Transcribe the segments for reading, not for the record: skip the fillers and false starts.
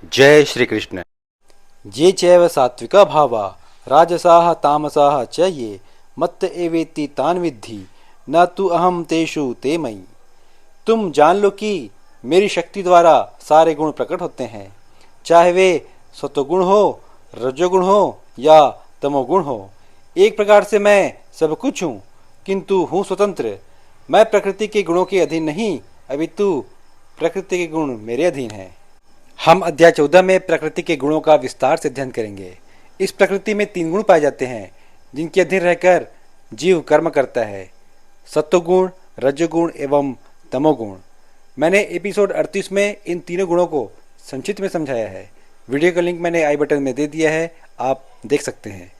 जय श्री कृष्ण। ये चैव सात्विका भावा राजसाः तामसाः च ये मत्त एवेति तान् विद्धि न तु अहम तेषु ते मयि। तुम जान लो कि मेरी शक्ति द्वारा सारे गुण प्रकट होते हैं, चाहे वे सत्वगुण हो, रजोगुण हो या तमोगुण हो। एक प्रकार से मैं सब कुछ हूँ, किंतु हूँ स्वतंत्र। मैं प्रकृति के गुणों के अधीन नहीं, अपितु प्रकृति के गुण मेरे अधीन हैं। हम अध्याय 14 में प्रकृति के गुणों का विस्तार से अध्ययन करेंगे। इस प्रकृति में 3 गुण पाए जाते हैं जिनके अधीन रहकर जीव कर्म करता है: सत्वगुण, रजोगुण एवं तमोगुण। मैंने एपिसोड 38 में इन तीनों गुणों को संक्षिप्त में समझाया है। वीडियो का लिंक मैंने आई बटन में दे दिया है, आप देख सकते हैं।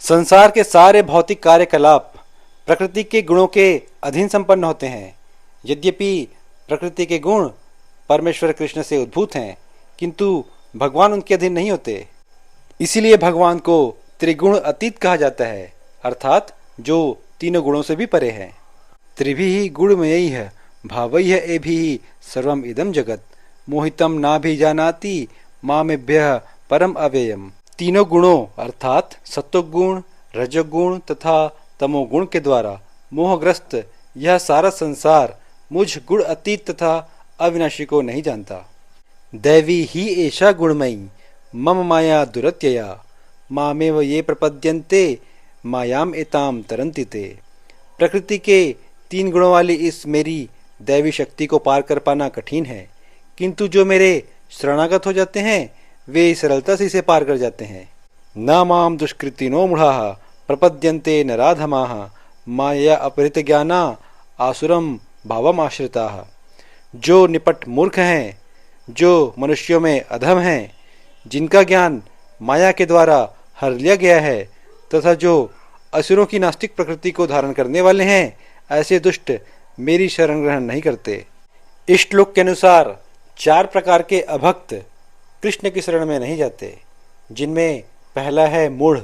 संसार के सारे भौतिक कार्यकलाप प्रकृति के गुणों के अधीन संपन्न होते हैं। यद्यपि प्रकृति के गुण परमेश्वर कृष्ण से उद्भूत हैं, किंतु भगवान उनके अधीन नहीं होते। इसीलिए भगवान को त्रिगुण अतीत कहा जाता है, अर्थात जो तीनों गुणों से भी परे है। त्रिभिः गुणमयैः भावैः एभिः सर्वम इदम जगत मोहितम नाभिजानाति मामेभ्यः परम अव्ययम। तीनों गुणों अर्थात सत्वगुण, रजोगुण तथा तमोगुण के द्वारा मोहग्रस्त यह सारा संसार मुझ गुण अतीत तथा अविनाशी को नहीं जानता। दैवी ही एषा गुणमयी मम माया दुरत्यया मामेव ये प्रपद्यन्ते मायाम एताम तरन्ति ते। प्रकृति के 3 गुणों वाली इस मेरी दैवी शक्ति को पार कर पाना कठिन है, किंतु जो मेरे शरणागत हो जाते हैं वे सरलता से इसे पार कर जाते हैं। न माम दुष्कृतिनो मूढ़ाः प्रपद्यन्ते नराधमाः माया अपहृत ज्ञाना आसुरम भावम आश्रिताः। जो निपट मूर्ख हैं, जो मनुष्यों में अधम हैं, जिनका ज्ञान माया के द्वारा हर लिया गया है, तथा जो असुरों की नास्तिक प्रकृति को धारण करने वाले हैं, ऐसे दुष्ट मेरी शरण ग्रहण नहीं करते। इस श्लोक के अनुसार 4 प्रकार के अभक्त कृष्ण की शरण में नहीं जाते, जिनमें पहला है मूढ़।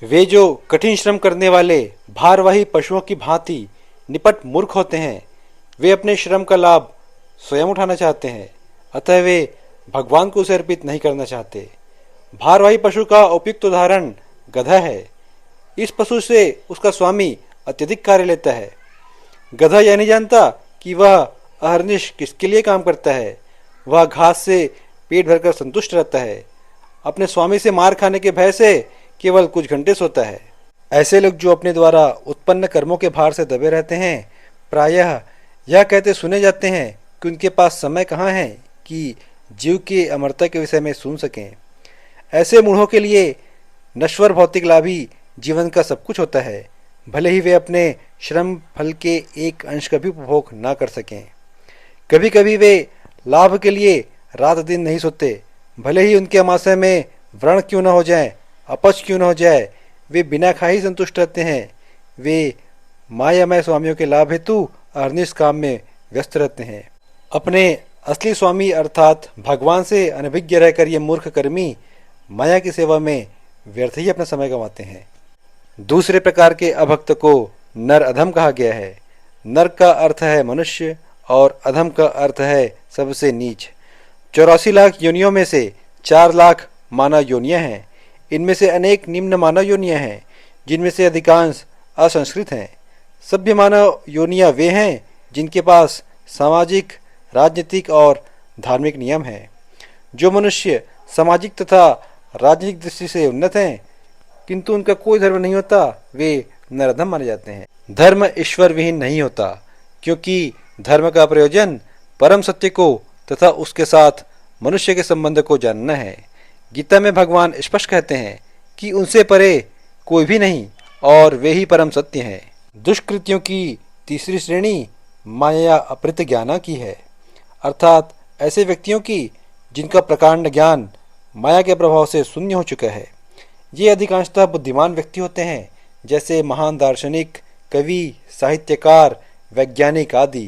वे जो कठिन श्रम करने वाले भारवाही पशुओं की भांति निपट मूर्ख होते हैं, वे अपने श्रम का लाभ स्वयं उठाना चाहते हैं, अतः वे भगवान को उसे अर्पित नहीं करना चाहते। भारवाही पशु का उपयुक्त उदाहरण गधा है। इस पशु से उसका स्वामी अत्यधिक कार्य लेता है। गधा यह नहीं जानता कि वह अहर्निश किसके लिए काम करता है। वह घास से पेट भरकर संतुष्ट रहता है। अपने स्वामी से मार खाने के भय से केवल कुछ घंटे सोता है। ऐसे लोग जो अपने द्वारा उत्पन्न कर्मों के भार से दबे रहते हैं, प्रायः यह कहते सुने जाते हैं कि उनके पास समय कहाँ है कि जीव के अमरता के विषय में सुन सकें। ऐसे मूढ़ों के लिए नश्वर भौतिक लाभ ही जीवन का सब कुछ होता है, भले ही वे अपने श्रम फल के एक अंश का भी उपभोग ना कर सकें। कभी कभी वे लाभ के लिए रात दिन नहीं सोते, भले ही उनके अमाशय में व्रण क्यों न हो जाए, अपच क्यों न हो जाए, वे बिना खाए ही संतुष्ट रहते हैं। वे मायामय स्वामियों के लाभ हेतु अहर्निश काम में व्यस्त रहते हैं। अपने असली स्वामी अर्थात भगवान से अनभिज्ञ रहकर ये मूर्ख कर्मी माया की सेवा में व्यर्थ ही अपना समय गंवाते हैं। दूसरे प्रकार के अभक्त को नर अधम कहा गया है। नर का अर्थ है मनुष्य और अधम का अर्थ है सबसे नीच। 84 लाख योनियों में से 4 लाख मानव योनियां हैं। इनमें से अनेक निम्न मानव योनियां हैं, जिनमें से अधिकांश असंस्कृत हैं। सभ्य मानव योनियां वे हैं जिनके पास सामाजिक, राजनीतिक और धार्मिक नियम हैं। जो मनुष्य सामाजिक तथा राजनीतिक दृष्टि से उन्नत हैं, किंतु उनका कोई धर्म नहीं होता, वे नरधम माने जाते हैं। धर्म ईश्वर विहीन नहीं होता, क्योंकि धर्म का प्रयोजन परम सत्य को तथा उसके साथ मनुष्य के संबंध को जानना है। गीता में भगवान स्पष्ट कहते हैं कि उनसे परे कोई भी नहीं और वे ही परम सत्य हैं। दुष्कृतियों की तीसरी श्रेणी माया अपहृत ज्ञाना की है, अर्थात ऐसे व्यक्तियों की जिनका प्रकांड ज्ञान माया के प्रभाव से शून्य हो चुका है। ये अधिकांशतः बुद्धिमान व्यक्ति होते हैं, जैसे महान दार्शनिक, कवि, साहित्यकार, वैज्ञानिक आदि,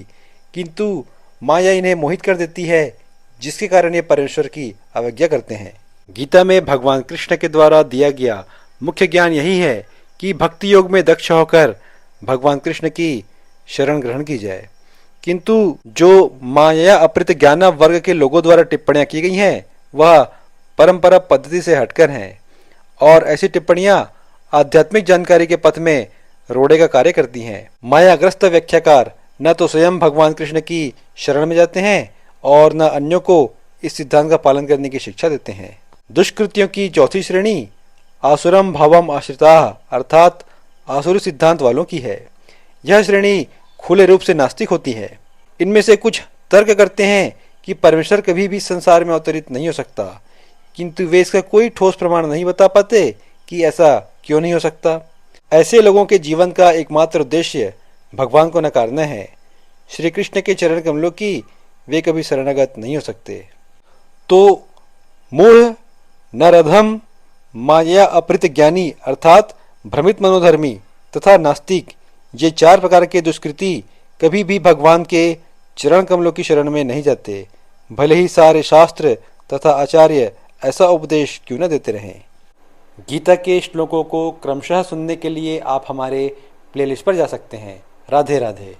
किंतु माया इन्हें मोहित कर देती है, जिसके कारण ये परमेश्वर की अवज्ञा करते हैं। गीता में भगवान कृष्ण के द्वारा दिया गया मुख्य ज्ञान यही है कि भक्ति योग में दक्ष होकर भगवान कृष्ण की शरण ग्रहण की जाए। किंतु जो माया अपहृत ज्ञान वर्ग के लोगों द्वारा टिप्पणियां की गई हैं, वह परंपरा पद्धति से हटकर हैं और ऐसी टिप्पणियां आध्यात्मिक जानकारी के पथ में रोड़े का कार्य करती हैं। मायाग्रस्त व्याख्याकार न तो स्वयं भगवान कृष्ण की शरण में जाते हैं और न अन्यों को इस सिद्धांत का पालन करने की शिक्षा देते हैं। दुष्कृतियों की चौथी श्रेणी आसुरम भावम आश्रिता अर्थात आसुरी सिद्धांत वालों की है। यह श्रेणी खुले रूप से नास्तिक होती है। इनमें से कुछ तर्क करते हैं कि परमेश्वर कभी भी संसार में अवतरित नहीं हो सकता, किंतु वे इसका कोई ठोस प्रमाण नहीं बता पाते कि ऐसा क्यों नहीं हो सकता। ऐसे लोगों के जीवन का एकमात्र उद्देश्य भगवान को नकारना है। श्री कृष्ण के चरण कमलों की वे कभी शरणागत नहीं हो सकते। तो मूढ़, नरधम, माया अपृत ज्ञानी अर्थात भ्रमित मनोधर्मी तथा नास्तिक, ये 4 प्रकार के दुष्कृति कभी भी भगवान के चरण कमलों की शरण में नहीं जाते, भले ही सारे शास्त्र तथा आचार्य ऐसा उपदेश क्यों न देते रहें। गीता के श्लोकों को क्रमशः सुनने के लिए आप हमारे प्लेलिस्ट पर जा सकते हैं। राधे राधे।